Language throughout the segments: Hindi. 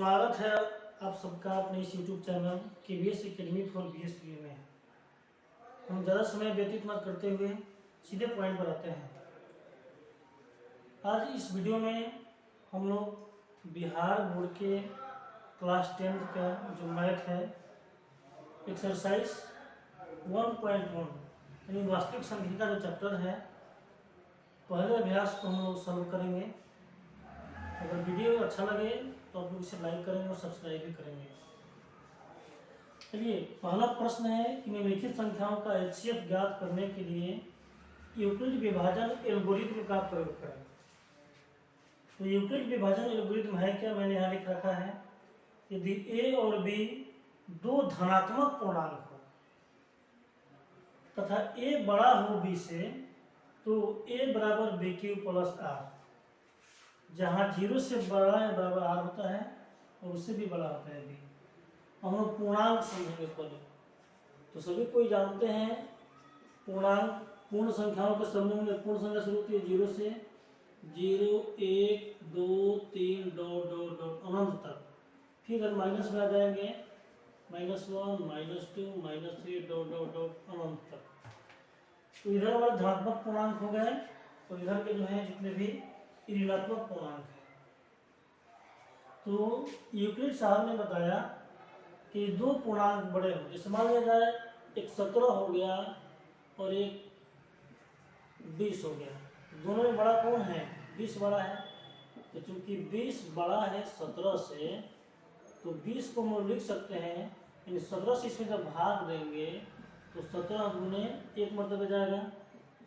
स्वागत है आप सबका अपने इस YouTube channel KVS academy for BSBA में। हम ज़्यादा समय व्यतीत मत करते हुए सीधे पॉइंट पर आते हैं। आज इस वीडियो में हम लोग बिहार बोर्ड के क्लास 10 का जो मैथ है एक्सरसाइज 1.1 यानी वास्तविक संख्या का जो चैप्टर है पहले अभ्यास को हम लोग सॉल्व करेंगे। अगर वीडियो अच्छा लगे तो आप लोग इसे लाइक करेंगे और सब्सक्राइब भी करेंगे। चलिए, पहला प्रश्न है कि निम्नलिखित संख्याओं का HCF ज्ञात करने के लिए यूक्लिड विभाजन एल्गोरिथ्म का प्रयोग करें। तो यूक्लिड विभाजन एल्गोरिथ्म है क्या, मैंने यहाँ लिख रखा है। यदि A और B दो धनात्मक पूर्णांक हो तथा A बड़ा हो B से, तो A बराबर BQ प्लस R, जहाँ 0 से बड़ा या बराबर R होता है और उससे भी बड़ा होता है B। हम लोग पूर्णांक समझेंगे पहले। तो सभी कोई जानते हैं पूर्णांक पूर्ण संख्याओं के समूह में पूर्ण संख्या शुरू होती है 0 से 0, 1, 2, 3 डॉट डॉट डॉट अनंत तक। फिर हम माइनस में आ जाएंगे -1, -2, -3 डॉट डॉट डॉट अनंत तक। तो इधर वाला धनात्मक पूर्णांक हो गए और इधर के जो है जितने भी ऋणात्मक पूर्णांक है। तो यूक्लिड साहब ने बताया कि दो पूर्णांक बड़े हो, जैसे मान लिया जाए एक 17 हो गया और एक 20 हो गया। दोनों में बड़ा कौन है? 20 बड़ा है। तो चूंकि 20 बड़ा है 17 से, तो 20 को हम लोग लिख सकते हैं, यानी 17 से इसमें जब भाग देंगे तो 17 गुने 1 मतलब जाएगा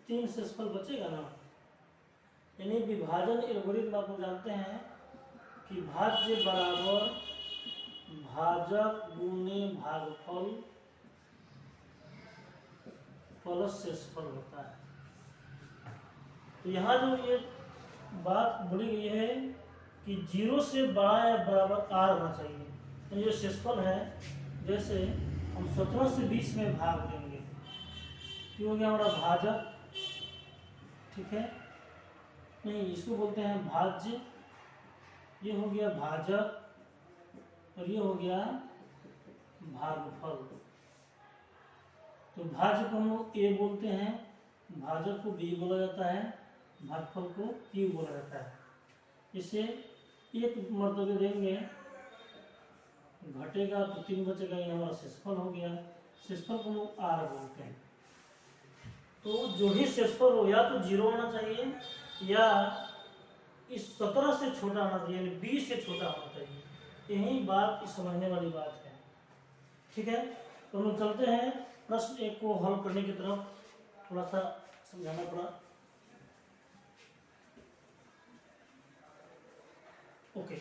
3 शेषफल बचेगा ना। यानी विभाजन एल्गोरिथ्म आप लोग जानते हैं कि भाज्य बराबर भाजक गुने भागफल प्लस शेषफल होता है। तो यहाँ जो ये बात बोली गई है कि 0 से बड़ा या बराबर R होना चाहिए। तो ये शेषफल है, जैसे हम 17 से 20 में भाग देंगे तो हो गया हमारा भाजक, ठीक है, नहीं इसको बोलते हैं भाज्य, ये हो गया भाजक और ये हो गया भागफल। तो भाज्य को हम लोग A बोलते हैं, भाजक को B बोला जाता है, भागफल को Q बोला जाता है। इसे एक मर्तबे देंगे घटेगा तो 3 बचेगा, ये हमारा शेषफल हो गया। शेषफल को हम लोग R बोलते हैं। तो जो भी शेषफल हो या तो 0 होना चाहिए या इस 17 से छोटा होना चाहिए, 20 से छोटा होना चाहिए। यही बात समझने वाली बात है, ठीक है। तो हम लोग चलते हैं प्रश्न 1 को हल करने की तरफ। थोड़ा सा समझाना पड़ा। ओके,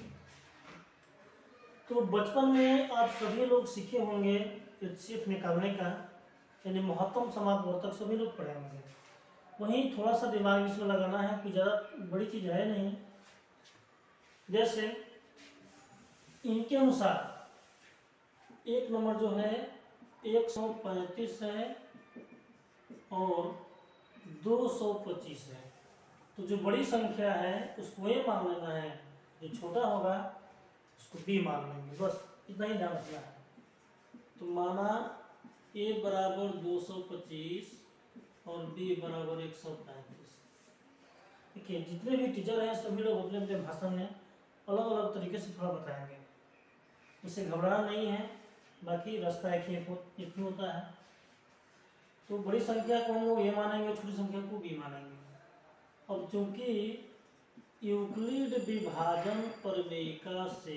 तो बचपन में आप सभी लोग सीखे होंगे HCF निकालने का, यानी महत्तम समापवर्तक सभी लोग पढ़े होंगे। वहीं थोड़ा सा दिमाग इसमें लगाना है, कोई ज़्यादा बड़ी चीज़ है नहीं। जैसे इनके अनुसार एक नंबर जो है 135 है और 225 है। तो जो बड़ी संख्या है उसको A मान लेना है, जो छोटा होगा उसको B मान लेंगे, बस इतना ही ध्यान रखना है। तो माना A बराबर 225 और B बराबर 135। देखिए, जितने भी टीचर हैं सभी लोग अपने अपने भाषण में अलग अलग तरीके से थोड़ा बताएंगे, इससे घबराना नहीं है। बाकी रास्ता एक ही होता है। तो बड़ी संख्या को हम लोग A मानेंगे, छोटी संख्या को B मानेंगे। अब चूंकि यूक्लिड विभाजन प्रमेयिका से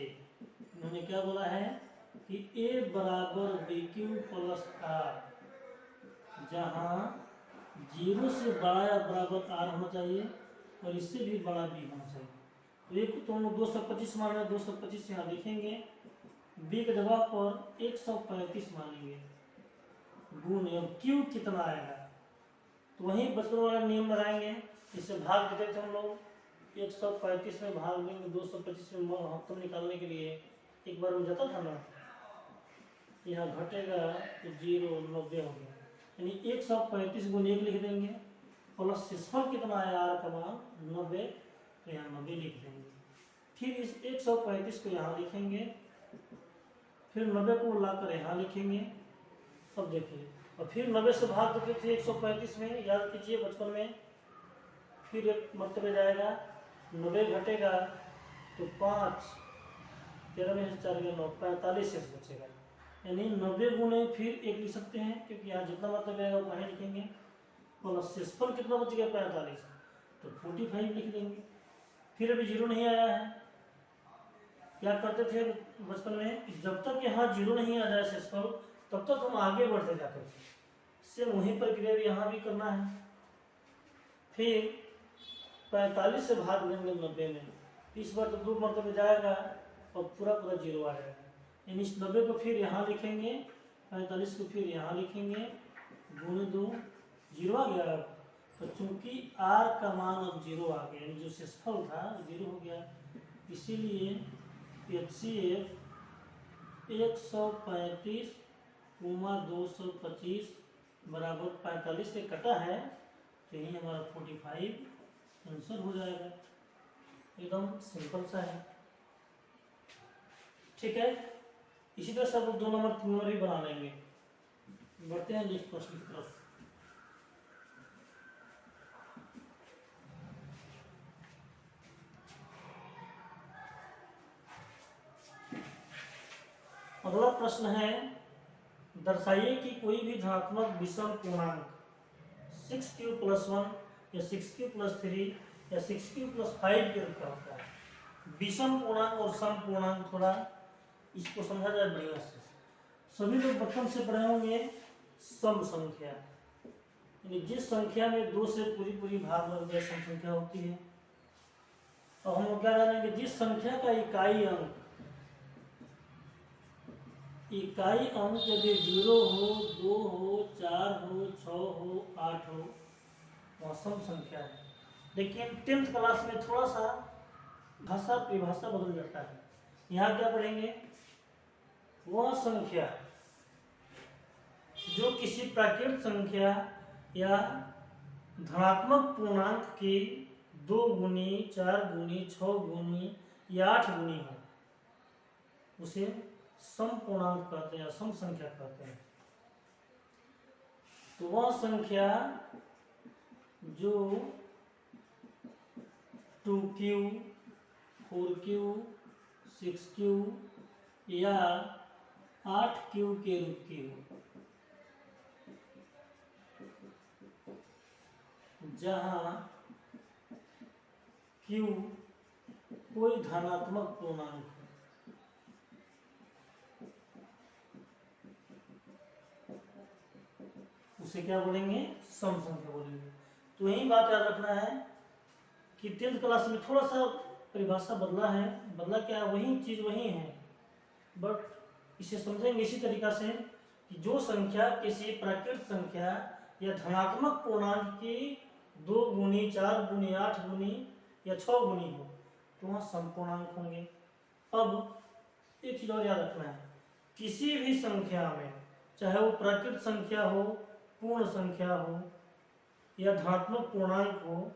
उन्होंने क्या बोला है कि A बराबर BQ प्लस R, जहाँ 0 से बड़ा या बराबर R होना चाहिए और इससे भी बड़ा B होना चाहिए। तो एक तो हम लोग 225 मान रहे हैं, 225 यहाँ लिखेंगे, B के जगह पर 135 मानेंगे गुणे, और Q कितना आएगा तो वहीं बचपन वाला नियम लगाएंगे। इससे भाग देते थे हम लोग, 135 में भाग देंगे 225 में महत्तम निकालने के लिए। एक बार में जाता था ना, यहाँ घटेगा तो 0, 90 हो गया, यानी 135 गुणे 1 लिख देंगे, प्लस शेषफल कितना है R का मान 90, तो यहाँ 90 लिख देंगे। फिर इस 135 को यहाँ लिखेंगे, फिर 90 को लाकर यहाँ लिखेंगे। अब देखिए, और फिर 90 से भाग देते थे 135 में, याद कीजिए बचपन में। फिर एक मरतबे जाएगा, 90 घटेगा तो 5, 13 में से 4 9, 45 शेष बचेगा। यानी 90 गुणे फिर एक लिख सकते हैं, क्योंकि यहाँ जितना मतलब आएगा वो वहीं लिखेंगे। प्लस शेषफल कितना बच गया 45, तो 45 लिख देंगे। फिर अभी जीरो नहीं आया है, क्या करते थे बचपन में, जब तक यहाँ जीरो नहीं आ जाए शेषफल तब तक हम आगे बढ़ते जाते थे। सेम वही प्रक्रिया भी यहाँ भी करना है। फिर 45 से भाग देंगे 90 में, इस बार तो 2 मरतबे जाएगा और पूरा पूरा जीरो आ जाएगा। यानी इस 90 को फिर यहाँ लिखेंगे, 45 को फिर यहाँ लिखेंगे, गुणे 2, जीरो आ गया। तो चूंकि r का मान अब जीरो आ गया, यानी जो शेषफल था जीरो हो गया, इसीलिए HCF 135, 225 बराबर 45 से कटा है, तो यही हमारा 45 आंसर हो जाएगा। एकदम सिंपल सा है, ठीक है। इसी तरह सब 2 नंबर 3 नंबर भी बना लेंगे। बढ़ते हैं नेक्स्ट प्रश्न की तरफ। अगला प्रश्न है, दर्शाइए कि कोई भी धनात्मक विषम पूर्णांक 6q + 1 या 6q + 3 या 6q + 5 के रूप का होता है। विषम पूर्णांक और सम पूर्णांक, थोड़ा इसको समझा जाए बढ़िया से। सभी लोग बचपन से पढ़े होंगे सम संख्या, यानी जिस संख्या में 2 से पूरी भाग लग जाए सम संख्या होती है। और हम लोग क्या जानेंगे, जिस संख्या का इकाई अंक यदि 0 हो, 2 हो, 4 हो, 6 हो, 8 हो, वह सम संख्या है। लेकिन 10th क्लास में थोड़ा सा भाषा परिभाषा बदल जाता है। यहाँ क्या पढ़ेंगे, वह संख्या जो किसी प्राकृत संख्या या धनात्मक पूर्णांक की 2 गुनी, 4 गुनी, 6 गुनी या 8 गुनी हो, उसे सम पूर्णांक कहते हैं या सम संख्या कहते हैं। तो वह संख्या जो 2q, 4q, 6q या 8q के रूप की हो, जहां q कोई धनात्मक पूर्णांक है, उसे क्या बोलेंगे, सम संख्या बोलेंगे। तो यही बात याद रखना है कि 10th क्लास में थोड़ा सा परिभाषा बदला है। बदला क्या है, वही चीज वही है, बट इसे समझेंगे इसी तरीका से कि जो संख्या किसी प्राकृत संख्या या धनात्मक पूर्णांक की 2 गुनी, 4 गुनी, 8 गुनी या 6 गुनी हो, तो वह समपूर्णांक होंगे। अब एक चीज और याद रखना है, किसी भी संख्या में, चाहे वो प्राकृत संख्या हो, पूर्ण संख्या हो या धनात्मक पूर्णांक हो,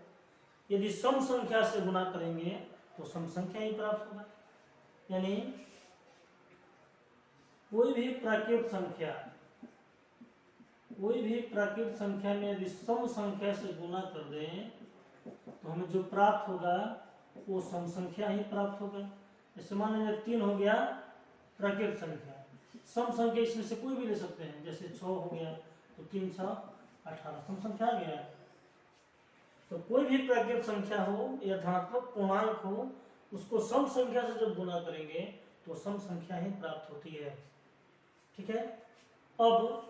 यदि सम संख्या से गुणा करेंगे तो सम संख्या ही प्राप्त होगा। यानी कोई भी प्राकृत संख्या में यदि सम संख्या से गुणा कर दें तो हमें जो प्राप्त होगा वो सम संख्या ही प्राप्त होगा। जैसे मान लीजिए 3 हो गया प्राकृत संख्या, सम संख्या इसमें से कोई भी ले सकते हैं, जैसे 6 हो गया तो 3 6 18 सम संख्या आ गया। तो कोई भी प्राकृत संख्या हो या धनात्मक पूर्णांक हो, उसको सम संख्या से जब गुणा करेंगे तो सम संख्या ही प्राप्त होती है, ठीक है। अब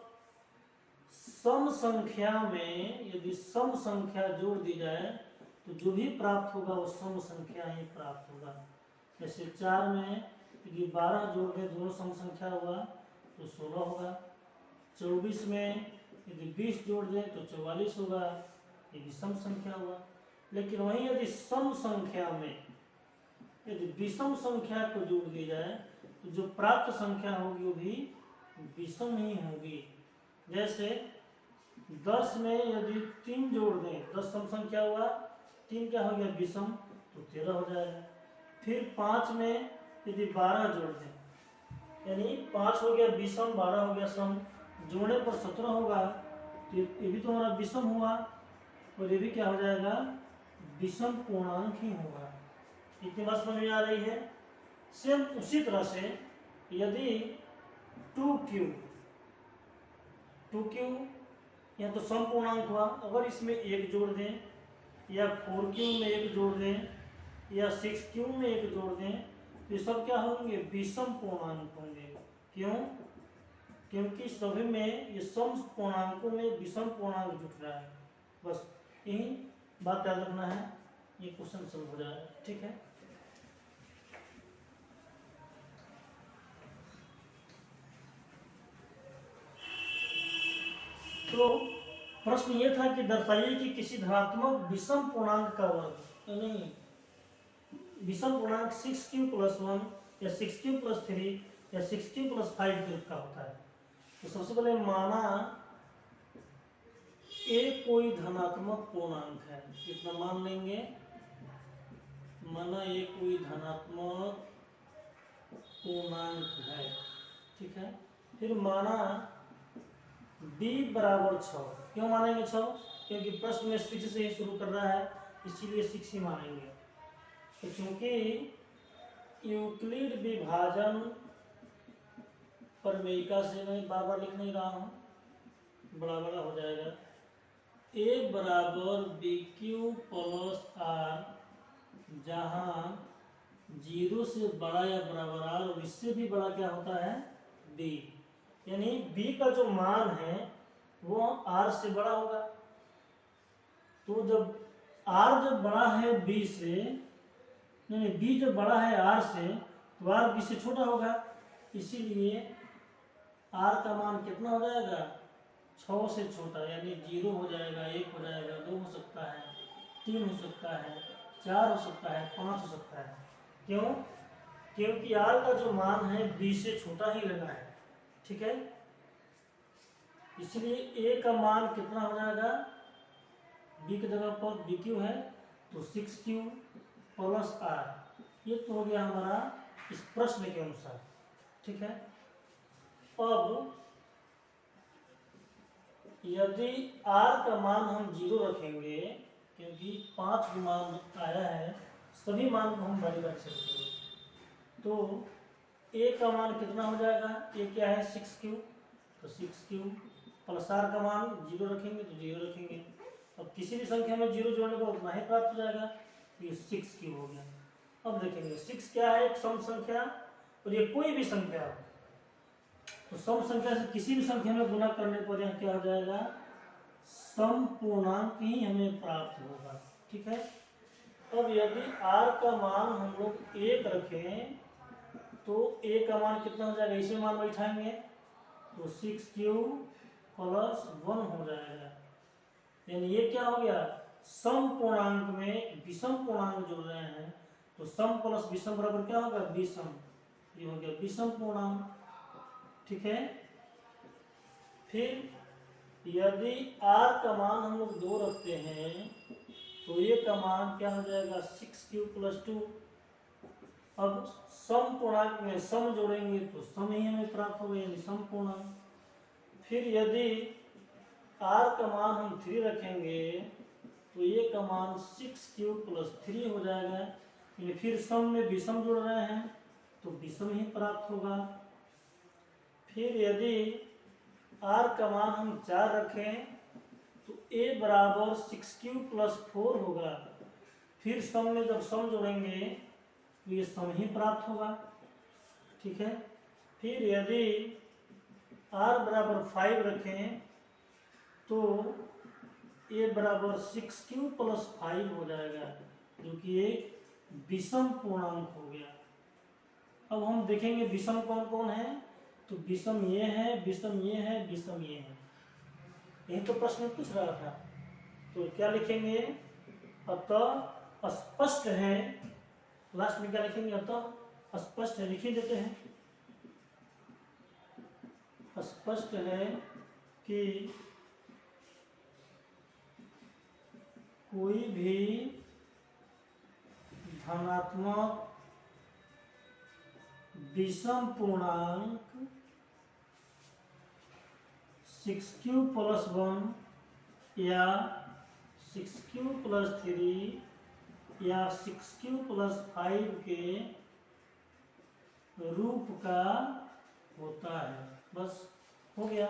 सम संख्या में यदि सम संख्या जोड़ दी जाए तो जो भी प्राप्त होगा वो सम संख्या ही प्राप्त होगा। जैसे 4 में यदि 12 जोड़ दें, दोनों सम संख्या हुआ तो 16 होगा। 24 में यदि 20 जोड़ दें तो 44 होगा, ये भी सम संख्या हुआ। लेकिन वहीं यदि सम संख्या में यदि विषम संख्या को जोड़ दी जाए तो जो प्राप्त संख्या होगी वो भी विषम ही होगी। जैसे 10 में यदि 3 जोड़ दें, 10 सम संख्या हुआ, 3 क्या हो गया विषम, तो 13 हो जाएगा। फिर 5 में यदि 12 जोड़ दें, यानी 5 हो गया विषम, 12 हो गया सम, जोड़ने पर 17 होगा, तो ये भी तो हमारा विषम हुआ और ये भी क्या हो जाएगा, विषम पूर्णांक ही होगा। इतनी बात समझ में आ रही है। सेम उसी तरह से यदि 2q, 2q यह तो सम पूर्णांक हुआ, अगर इसमें 1 जोड़ दें या 4q में 1 जोड़ दें या 6q में 1 जोड़ दें, तो ये सब क्या होंगे, विषम पूर्णांक होंगे। क्यों? क्योंकि सभी में ये सम पूर्णांकों में विषम पूर्णांक जुट रहा है। बस यही बात याद रखना है, ये क्वेश्चन सॉल्व हो जाएगा। ठीक है, तो प्रश्न ये था कि दर्शाइए कि किसी धनात्मक विषम पूर्णांक का वर्ग, तो नहीं, विषम पूर्णांक 6q + 1 या 6q + 3 या 6q + 5 के रूप का होता है। तो सबसे पहले माना ए कोई धनात्मक पूर्णांक है, कितना मान लेंगे, माना ए कोई धनात्मक पूर्णांक है। ठीक है, फिर माना b = 6। क्यों मानेंगे 6? क्योंकि प्रश्न में 6 से ही शुरू कर रहा है, इसीलिए 6 ही मानेंगे। तो चूंकि यूक्लिड विभाजन प्रमेयिका से मैं बार बार लिख नहीं रहा हूँ, बड़ा बड़ा हो जाएगा, a = bq + r, जहाँ 0 से बड़ा या बराबर r और इससे भी बड़ा क्या होता है, b, यानी b का जो मान है वो r से बड़ा होगा। तो जब r जब बड़ा है b से, नहीं b जब बड़ा है r से, तो r b से छोटा होगा, इसीलिए r का मान कितना हो जाएगा, 6 से छोटा, यानी 0 हो जाएगा, 1 हो जाएगा, 2 हो सकता है, 3 हो सकता है, 4 हो सकता है, 5 हो सकता है। क्यों? क्योंकि r का जो मान है b से छोटा ही लेना है। ठीक है, इसलिए a का मान कितना हो जाएगा, b की जगह पर bq है तो 6q + r, ये तो हो गया हमारा इस प्रश्न के अनुसार। ठीक है, अब यदि r का मान हम 0 रखेंगे, क्योंकि 5 मान आया है, सभी मान को हम बड़ी रख सकते हैं, तो a का मान कितना हो जाएगा, a क्या है 6q, तो 6q + r का मान 0 रखेंगे तो 0 रखेंगे। अब किसी भी संख्या में 0 जोड़ने पर उतना ही प्राप्त हो जाएगा, तो ये 6q हो गया। अब देखेंगे 6 क्या है, एक सम संख्या, और ये कोई भी संख्या हो, तो सम संख्या से किसी भी संख्या में गुना करने पर यह क्या हो जाएगा, सम पूर्णांक ही हमें प्राप्त होगा। ठीक है, अब यदि r का मान हम लोग 1 रखें, तो a का मान कितना हो जाएगा, इसे मान बैठाएंगे तो 6q + 1 हो जाएगा। यानी ये क्या हो गया, सम पूर्णांक में विषम पूर्णांक जोड़ रहे हैं, तो सम प्लस विषम बराबर क्या होगा, विषम, ये हो गया विषम पूर्णांक। ठीक है, फिर यदि r का मान हम लोग 2 रखते हैं, तो ये का मान क्या हो जाएगा, 6q + 2। अब सम पूर्णांक में सम जोड़ेंगे तो सम ही हमें प्राप्त होगा, यानी सम पूर्णांक। फिर यदि r का मान हम 3 रखेंगे, तो ये का मान 6q + 3 हो जाएगा, यानी फिर सम में विषम जोड़ रहे हैं तो विषम ही प्राप्त होगा। फिर यदि r का मान हम 4 रखें, तो a = 6q + 4 होगा, फिर सम में जब सम जोड़ेंगे तो ये सम ही प्राप्त होगा। ठीक है, फिर यदि r = 5 रखें, तो a = 6q + 5 हो जाएगा, जो कि एक विषम पूर्णांक हो गया। अब हम देखेंगे विषम कौन कौन है, तो विषम ये है, विषम ये है, विषम ये है, यही तो प्रश्न पूछ रहा था। तो क्या लिखेंगे, अतः स्पष्ट है, लास्ट में क्या लिखेंगे, अतः स्पष्ट है, लिख ही देते हैं, स्पष्ट है कि कोई भी धनात्मक विषम पूर्णांक 6q प्लस 1 या 6q प्लस 3 या 6q प्लस 5 के रूप का होता है। बस हो गया।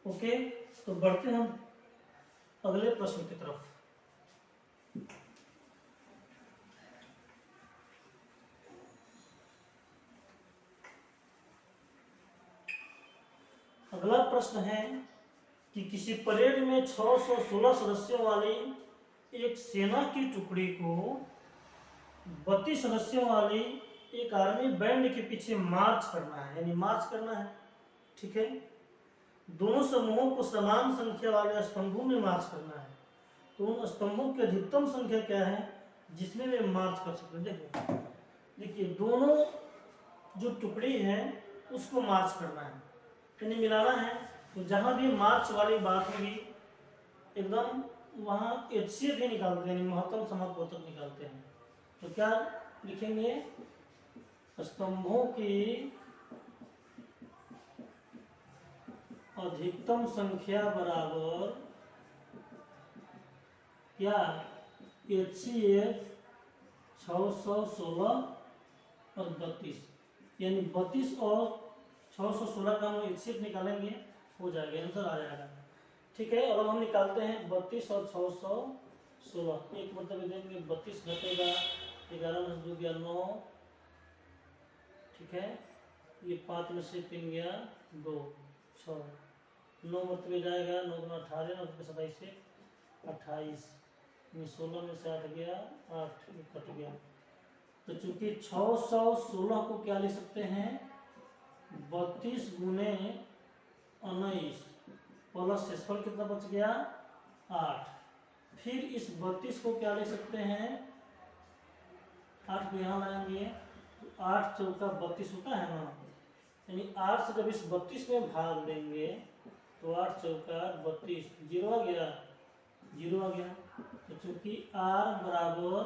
ओके, तो बढ़ते हैं हम अगले प्रश्न की तरफ। अगला प्रश्न है कि किसी परेड में 616 सदस्यों वाली एक सेना की टुकड़ी को 32 सदस्यों वाली एक आर्मी बैंड के पीछे मार्च करना है, यानी मार्च करना है। ठीक है, दोनों समूहों को समान संख्या वाले स्तंभों में मार्च करना है। तो उन स्तंभों की अधिकतम संख्या क्या है जिसमें वे मार्च कर सकते हैं। देखो, देखिए दोनों जो टुकड़ी है उसको मार्च करना है, यानी मिलाना है। तो जहां भी मार्च वाली बात होगी एकदम वहां HCF भी निकालते हैं, महत्तम समापवर्तक निकालते हैं। तो क्या लिखेंगे, स्तंभों की अधिकतम संख्या बराबर क्या, HCF 616 और 32, यानी 32 और 616 का हम HCF निकालेंगे, हो जाएगा, आंसर आ जाएगा। ठीक है, और हम निकालते हैं 32 और 616। एक मतलब देंगे 32 घटेगा 11 में 2 गया 9। ठीक है, ये 5 में से 3 गया 2 6, 9 मतलब जाएगा 9 गुना 18, 9 27 से 28, 16 में से 8 गया 8, कट गया। तो चूंकि 616 को क्या लिख सकते हैं, 32 गुने 19 प्लस शेषफल कितना बच गया 8। फिर इस 32 को क्या लिख सकते हैं, 8 को यहाँ लाएंगे तो 8 चौका 32 होता है ना, यानी 8 से जब इस 32 में भाग देंगे तो 8 चौका 32, 0 आ गया, 0 आ गया। तो चूंकि r बराबर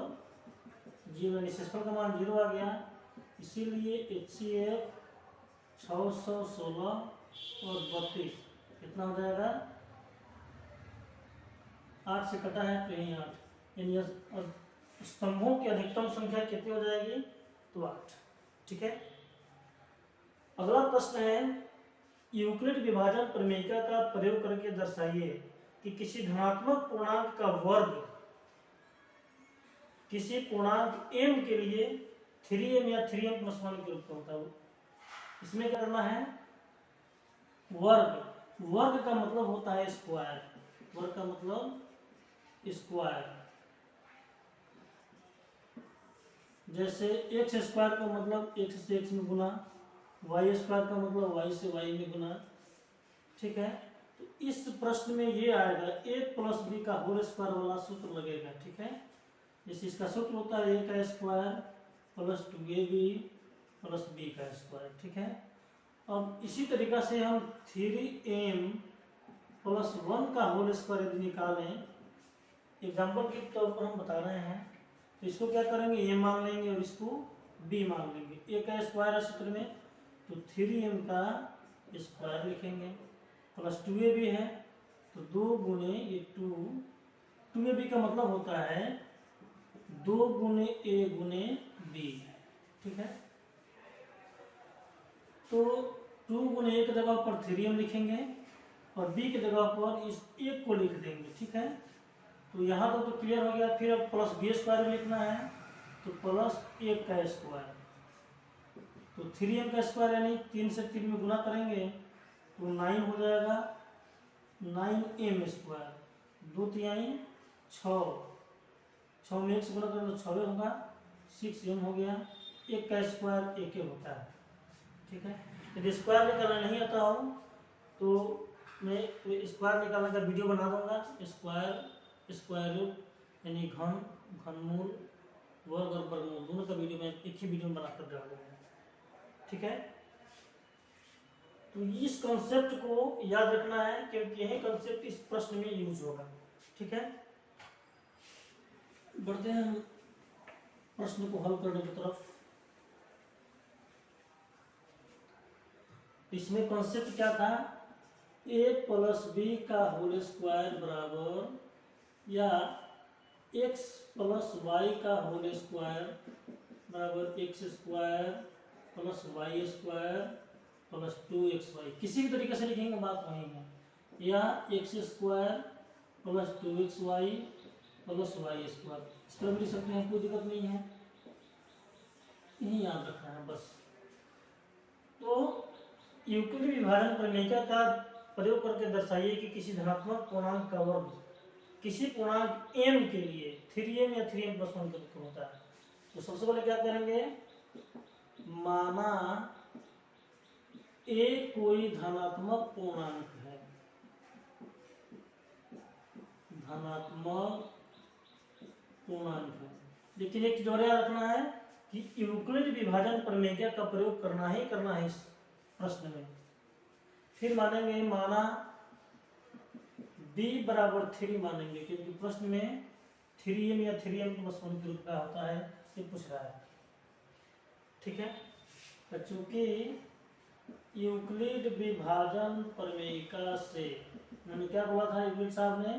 0 यानी शेषफल का मान 0 आ गया, इसीलिए HCF 616 और 32 कितना हो जाएगा, 8 से कटा है तो यही 8, यानी स्तंभों की अधिकतम संख्या कितनी हो जाएगी, तो 8। ठीक है, अगला प्रश्न है, यूक्लिड विभाजन प्रमेयिका का प्रयोग करके दर्शाइए कि किसी धनात्मक पूर्णांक का वर्ग किसी पूर्णांक m के लिए 3m या 3m प्लस 1 के रूप में होता है। इसमें क्या करना है, वर्ग, वर्ग का मतलब होता है स्क्वायर, वर्ग का मतलब स्क्वायर। जैसे एक्स स्क्वायर का मतलब x से x में गुना, वाई स्क्वायर का मतलब y से y में गुना। ठीक है, तो इस प्रश्न में ये आएगा a प्लस बी का होल स्क्वायर वाला सूत्र लगेगा। ठीक है, जैसे इसका सूत्र होता है a का square plus 2ab plus b का स्क्वायर। ठीक है, अब इसी तरीका से हम 3m प्लस 1 का होल स्क्वायर यदि निकालें, एग्जाम्पल के तौर पर हम बता रहे हैं, तो इसको क्या करेंगे, a मान लेंगे और इसको b मान लेंगे। a का स्क्वायर है सूत्र में, तो 3m का स्क्वायर लिखेंगे प्लस 2ab है तो 2 गुने ये 2ab का मतलब होता है 2 गुने a गुने b। ठीक है, तो 2 गुने a की जगह पर 3m लिखेंगे और b की जगह पर इस 1 को लिख देंगे। ठीक है, तो यहाँ तो क्लियर हो गया। फिर अब प्लस b स्क्वायर भी लिखना है, तो प्लस 1 का स्क्वायर, तो 3m का स्क्वायर यानी 3 से 3 में गुना करेंगे तो 9 हो जाएगा, 9m स्क्वायर, 2 तिहाई 6 में 1 से गुना करें तो 6 होगा, 6m हो गया। 1 का स्क्वायर 1 होता है। ठीक है, यदि स्क्वायर निकालना नहीं आता हो तो मैं स्क्वायर निकालने का वीडियो बना दूंगा। स्क्वायर, स्क्वायर रूट यानी घन, घनमूल, वर्ग और वर्गमूल दोनों का वीडियो मैं एक ही वीडियो में बनाकर डाल दूंगा। ठीक है, तो इस कॉन्सेप्ट को याद रखना है क्योंकि यही कॉन्सेप्ट इस प्रश्न में यूज होगा। ठीक है, बढ़ते हैं हम प्रश्न को हल करने की तरफ। इसमें कॉन्सेप्ट क्या था, a प्लस बी का होल स्क्वायर बराबर या x प्लस वाई का होल स्क्वायर बराबर X square plus Y square plus 2xy, किसी भी तरीके से लिखेंगे बात वही है, या X square plus 2xy plus Y square, इस तरह लिख सकते हैं, कोई दिक्कत नहीं है, यही याद रखना है बस। तो यूक्लिड विभाजन प्रमेय का प्रयोग करके दर्शाइए कि किसी धनात्मक पूर्णांक का वर्ग किसी पूर्णांक m के लिए 3m या 3m प्लस 1 के रूप में होता है। तो सबसे पहले क्या करेंगे, माना a कोई धनात्मक पूर्णांक है, धनात्मक पूर्णांक है, लेकिन एक जोड़ याद रखना है कि यूक्लिड विभाजन प्रमेय का प्रयोग करना ही करना है इस प्रश्न में। फिर मानेंगे, माना b बराबर 3 मानेंगे, क्योंकि प्रश्न में 3m या 3m प्लस 1 के रूप का होता है, ये पूछ रहा है, ठीक है। तो चूंकि यूक्लिड विभाजन प्रमेयिका से मैंने क्या बोला था यूक्लिड साहब ने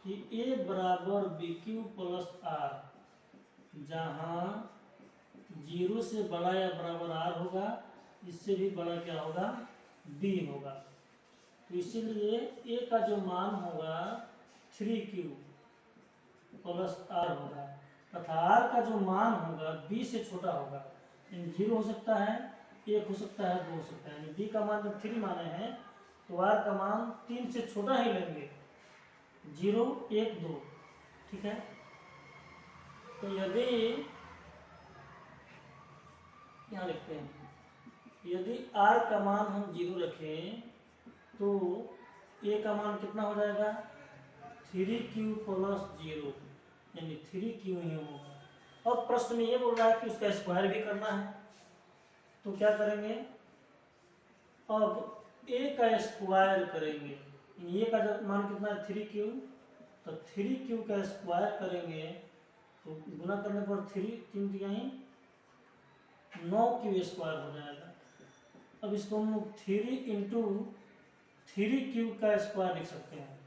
कि a बराबर बी क्यू प्लस आर, जहाँ 0 से बड़ा या बराबर r होगा, इससे भी बड़ा क्या होगा, b होगा। तो इसीलिए a का जो मान होगा 3q प्लस r होगा, तथा r का जो मान होगा b से छोटा होगा, 0 हो सकता है, 1 हो सकता है, 2 हो सकता है, यानी b का मान जब 3 माने हैं तो r का मान 3 से छोटा ही लेंगे, 0, 1, 2, ठीक है। तो यदि यहाँ लिखते हैं, यदि r का मान हम 0 रखें तो a का मान कितना हो जाएगा, 3q प्लस 0, यानी 3q ही होगा। अब प्रश्न में ये बोल रहा है कि उसका स्क्वायर भी करना है, तो क्या करेंगे, अब a का स्क्वायर करेंगे, a का मान कितना है 3q, तो 3q का स्क्वायर करेंगे तो गुना करने पर 3 दिखाई 9q स्क्वायर हो जाएगा। अब इसको हम 3 इंटू 3q का स्क्वायर लिख सकते हैं,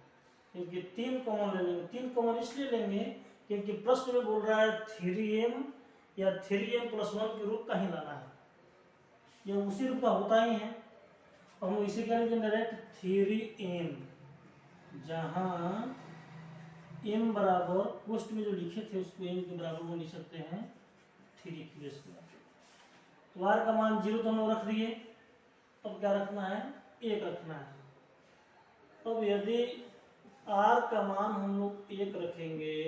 क्योंकि 3 कॉमन ले लेंगे। 3 कॉमन इसलिए लेंगे क्योंकि प्रश्न में बोल रहा है 3m या 3m प्लस 1 के रूप का ही लाना है, यह उसी रूप का होता ही है। हम इसे क्या लिखेंगे, डायरेक्ट 3m, जहाँ m बराबर पोस्ट में जो लिखे थे उसको m के बराबर में लिख सकते हैं 3q स्क्वायर। तो r का मान 0 तो हम लोग रख दिए, अब क्या रखना है, 1 रखना है। अब यदि r का मान हम लोग 1 रखेंगे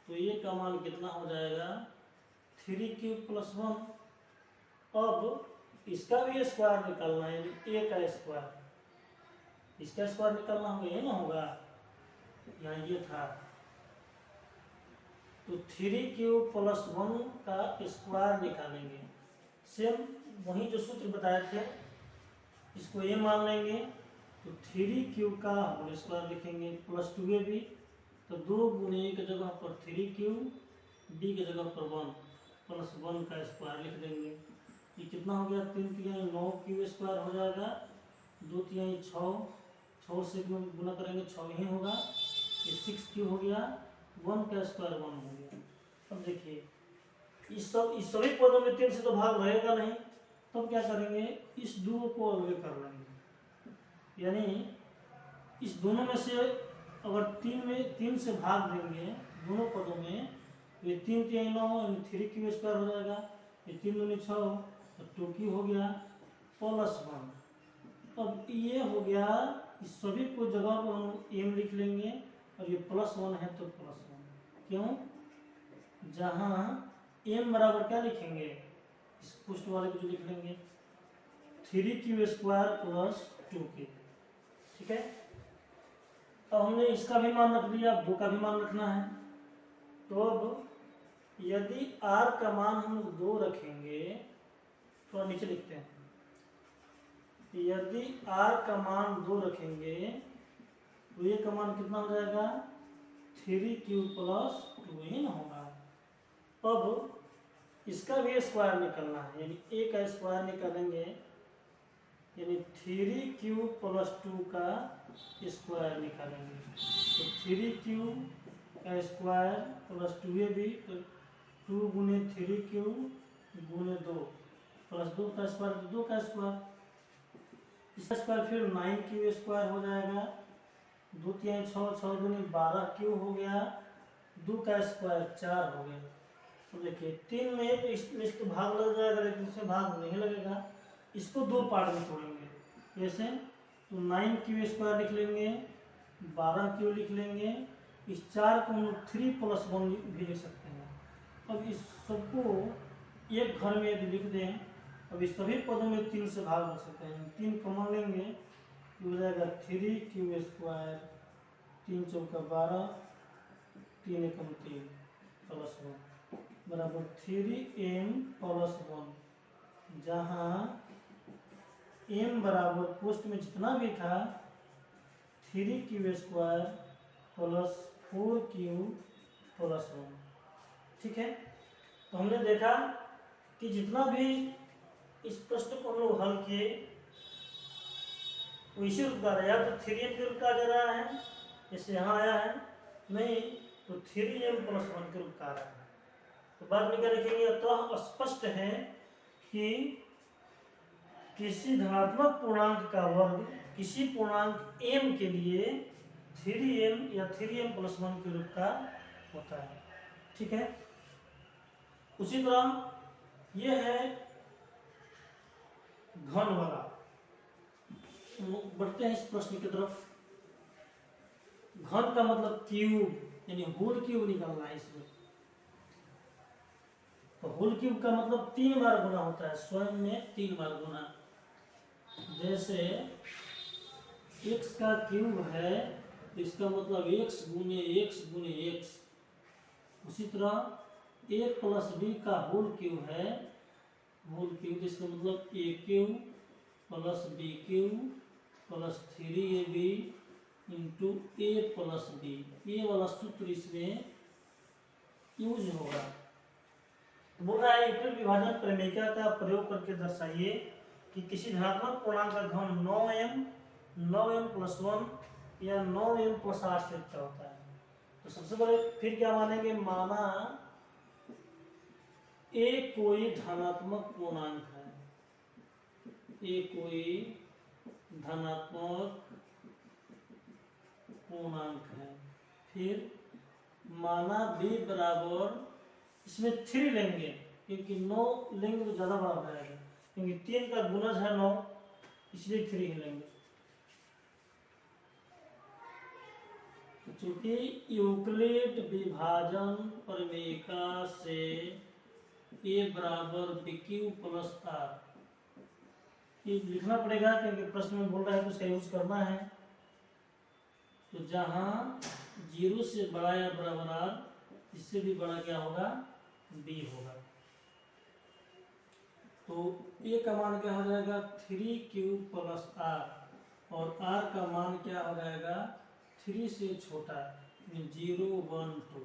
तो a का मान कितना हो जाएगा, 3q प्लस 1। अब इसका भी स्क्वायर निकालना है, यानी a का स्क्वायर, इसका स्क्वायर निकालना होगा, ये ना होगा, यहाँ ये था, तो 3q प्लस 1 का स्क्वायर निकालेंगे। सेम वही जो सूत्र बताए थे, इसको ये मान लेंगे, तो 3q का होल स्क्वायर लिखेंगे प्लस 2ab, तो 2 गुणे की जगह पर 3q, b की जगह पर 1 प्लस 1 का स्क्वायर लिख देंगे। ये कितना हो गया, 3 तिहाई 9q स्क्वायर हो जाएगा, 2 तिहाई 6, 6 से गुना करेंगे 6 ही होगा, ये 6q हो गया, 1 का स्क्वायर 1 हो गया। अब देखिए इस सभी पदों में 3 से तो भाग रहेगा नहीं, तो क्या करेंगे, इस 2 को अलग कर लेंगे, यानी इस दोनों में से अगर 3 से भाग देंगे दोनों पदों में, तो ये 3 तिहाई 9 यानी 3q स्क्वायर हो जाएगा, ये 3 दूनी 6 तो 2q हो गया प्लस 1। अब ये हो गया, इस सभी को जगह पर हम m लिख लेंगे, और ये प्लस 1 है तो प्लस 1, क्यों, जहाँ m बराबर क्या लिखेंगे, इस पुष्ट वाले को जो लिख लेंगे 3q स्क्वायर प्लस 2q, ठीक है। अब हमने इसका भी मान रख दिया, अब 2 का भी मान रखना है। तो अब यदि r का मान हम 2 रखेंगे, तो नीचे लिखते हैं, यदि r का मान 2 रखेंगे तो ये का मान कितना हो जाएगा, 3q प्लस 2 ही ना होगा। अब इसका भी स्क्वायर निकलना है, यानी a का स्क्वायर निकालेंगे, यानी 3 प्लस 2 का स्क्वायर निकालेंगे। तो 3 का स्क्वायर प्लस 2ab, तो 2 गुने 3 गुने 2 प्लस 2 का स्क्वायर, 2 का स्क्वायर, इसका स्क्वायर फिर 9 स्क्वायर हो जाएगा। 2 3 6, 6 दूनी 12 हो गया। 2 का स्क्वायर 4 हो गया। तो देखिए 3 में तो इसमें तो भाग लग जाएगा, लेकिन इसमें भाग नहीं लगेगा। इसको 2 पार्ट में तोड़ेंगे। कैसे? तो 9 स्क्वायर लिख लेंगे, 12 लिख लेंगे। इस 4 को हम लोग 3 प्लस 1 भी लिख सकते हैं। अब इस सबको एक घर में यदि लिख दें, अब इस सभी पदों में 3 से भाग कर सकते हैं। 3 कॉमन लेंगे तो हो जाएगा 3 स्क्वायर, 3 चौका 12, 3 एकम 3 प्लस 1 बराबर 3m प्लस 1, जहाँ m बराबर पोस्ट में जितना भी था 3 स्क्वायर प्लस 4 प्लस 1। ठीक है, तो हमने देखा कि जितना भी इस प्रश्न को हम लोग हल किए वो इसी रूप का रहा, या तो 3m के रूप का दे रहा है जैसे यहाँ आया है, नहीं तो 3m प्लस 1 के रूप का आ रहा है। तो बाद में क्या लिखेंगे? तो स्पष्ट है कि किसी धनात्मक पूर्णांक का वर्ग किसी पूर्णांक m के लिए 3m या 3m प्लस 1 के रूप का होता है। ठीक है, उसी तरह यह है घन वाला। बढ़ते हैं इस प्रश्न की तरफ। घन का मतलब क्यूब, यानी होल क्यूब निकालना है इसमें। तो होल क्यूब का मतलब 3 बार गुना होता है, स्वयं में 3 बार गुना। जैसे x का क्यूब है तो इसका मतलब x गुने x गुने x। उसी तरह a प्लस b का होल क्यूब है, होल क्यूब, इसका मतलब a cube plus b cube plus 3ab into a plus b। ये वाला सूत्र इसमें यूज होगा। बोल रहा है यूक्लिड विभाजन प्रमेयिका का प्रयोग करके दर्शाइए कि किसी धनात्मक पूर्णांक का घन 9m प्लस 1 या 9m प्लस 8 से अच्छा होता है। तो सबसे पहले फिर क्या मानेंगे? माना a कोई धनात्मक पूर्णांक है, a कोई धनात्मक पूर्णांक है। फिर माना b बराबर, इसमें 3 लेंगे क्योंकि 9 लेंगे तो ज़्यादा बड़ा हो जाएगा, क्योंकि 3 का गुणज है 9, इसलिए 3 ही लेंगे। तो चूंकि यूक्लिड विभाजन प्रमेयिका से a बराबर bq प्लस r, ये लिखना पड़ेगा क्योंकि प्रश्न में बोल रहा है तो उसका यूज करना है। तो जहाँ 0 से बड़ा या बराबर r, इससे भी बड़ा क्या होगा? b होगा। तो a का मान क्या हो जाएगा? 3q प्लस r, और r का मान क्या हो जाएगा? 3 से छोटा, 0 1 2।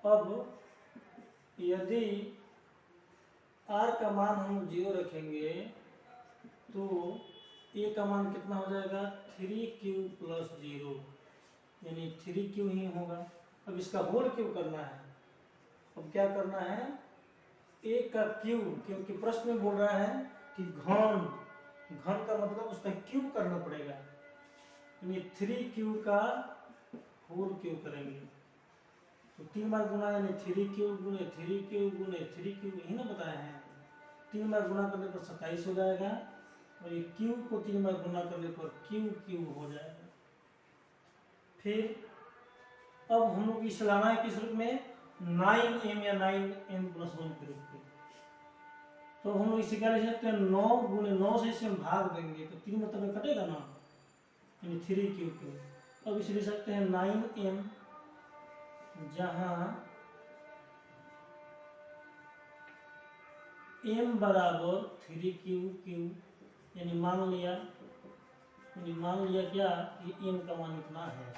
अब यदि r का मान हम 0 रखेंगे तो a का मान कितना हो जाएगा? 3q प्लस 0, यानी 3q ही होगा। अब इसका होल क्यूब करना है। अब क्या करना है? a का क्यूब, क्योंकि प्रश्न में बोल रहा है कि घन का मतलब उसका क्यूब करना पड़ेगा, यानी 3q का होल क्यूब करेंगे। तो 3 बार गुना, यानी 3q गुने 3q गुने 3q, यही ना बताए हैं। 3 बार गुना करने पर 27 हो जाएगा, और ये क्यूब को 3 बार गुना करने पर क्यूब हो जाएगा। फिर अब हम लोग इसे लाना है किस रूप में? 9m या 9m प्लस 1 के रूप में। तो हम लोग इसे क्या लिख सकते हैं? 9 गुने 9 से इसे हम भाग देंगे तो 3 मतलब कटेगा ना, यानी 3q। अब इसे लिख सकते हैं 9m, जहां m बराबर 3q, यानी मान लिया क्या कि m का मान इतना है,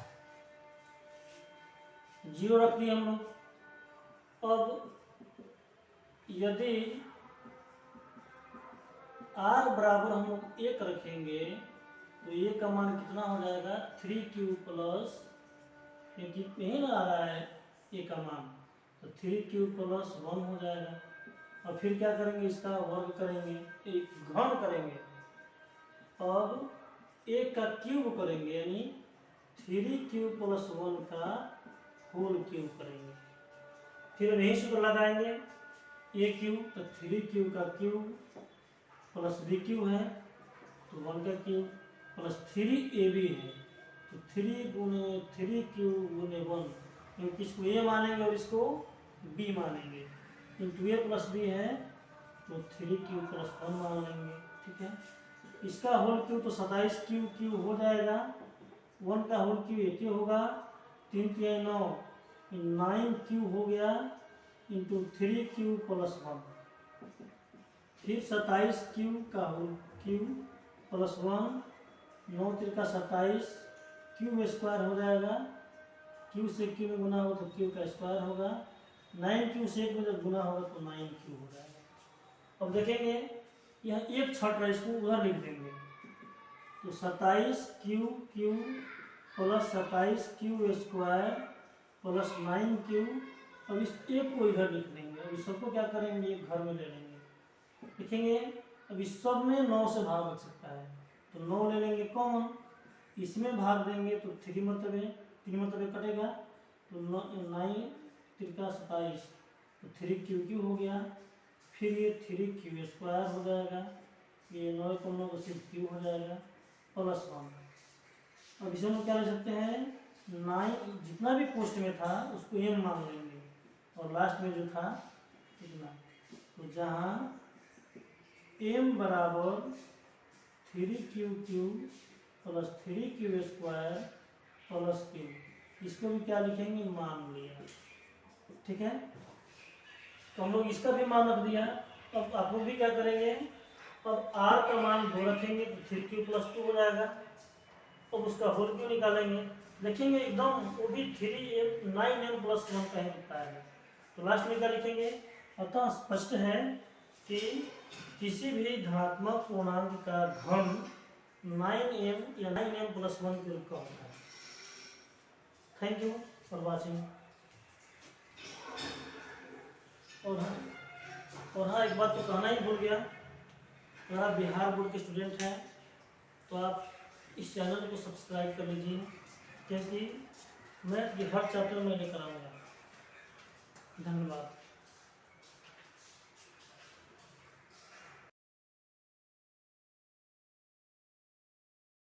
जीरो रख दिए हम लोग। अब यदि r बराबर हम लोग 1 रखेंगे तो ये का मान कितना हो जाएगा, 3q प्लस, यही ना आ रहा है ए का मान, तो 3q प्लस 1 हो जाएगा। और फिर क्या करेंगे, इसका वर्ग करेंगे, घन करेंगे। अब एक का क्यूब करेंगे, यानी 3q प्लस 1 का होल क्यूब करेंगे। फिर हम यही सूत्र लगाएंगे, ए क्यूब तो 3q का क्यूब प्लस बी क्यूब है तो 1 का क्यूब प्लस 3ab है तो 3 गुने 3q गुने 1, क्योंकि इसको ए मानेंगे और इसको बी मानेंगे, इंटू ए प्लस बी है तो 3q प्लस 1 मान लेंगे। ठीक है, इसका होल क्यूब तो 27q क्यूब हो जाएगा, 1 का होल क्यूब 1 होगा, 3 3 9 9q हो गया, इंटू 3q प्लस 1, फिर 27q का whole cube plus 1, 9 3 27, cube square हो जाएगा, क्यू से क्यू में गुना हो तो क्यू का स्क्वायर होगा, 9q से 1 में जब गुना होगा तो 9q हो जाएगा। अब देखेंगे यहाँ एक छट रहा है, इसको उधर लिख देंगे तो 27q cube plus 27q square plus 9q। अब इस एक को इधर लिख देंगे, अब इस सबको क्या करेंगे, घर में ले लेंगे, लिखेंगे। अब इस सब में 9 से भाग लग सकता है तो 9 ले लेंगे कॉमन, इसमें भाग देंगे तो 3 मतलब 3 कटेगा तो 9 3 27 तो 3q हो गया, फिर ये 3q स्क्वायर हो जाएगा, ये 9 को 9 तो सिर्फ क्यू हो जाएगा प्लस 1। अब इसे हम क्या ले सकते हैं, 9 जितना भी पोस्ट में था उसको m मान लेंगे और लास्ट में जो था इतना, तो जहाँ m बराबर 3q cube plus 3q square plus q, इसको भी क्या लिखेंगे, मान लिया। ठीक है, तो हम लोग इसका भी मान रख दिया। अब आप लोग भी क्या करेंगे, अब r का मान 2 रखेंगे तो 3q प्लस 2 हो जाएगा। अब उसका होल क्यों निकालेंगे, देखेंगे एकदम वो भी 9m प्लस 1 का ही दिखता है, तो लास्ट में क्या लिखेंगे। अतः स्पष्ट है कि किसी भी धनात्मक पूर्णांक का घन 9m या 9m प्लस 1 के रूप का होता है। Thank you for watching. और हाँ, एक बात तो कहना ही भूल गया, अगर आप बिहार बोर्ड के स्टूडेंट हैं तो आप इस चैनल को सब्सक्राइब कर लीजिए, क्योंकि मैथ के हर चैप्टर में लेकर आऊँगा। धन्यवाद।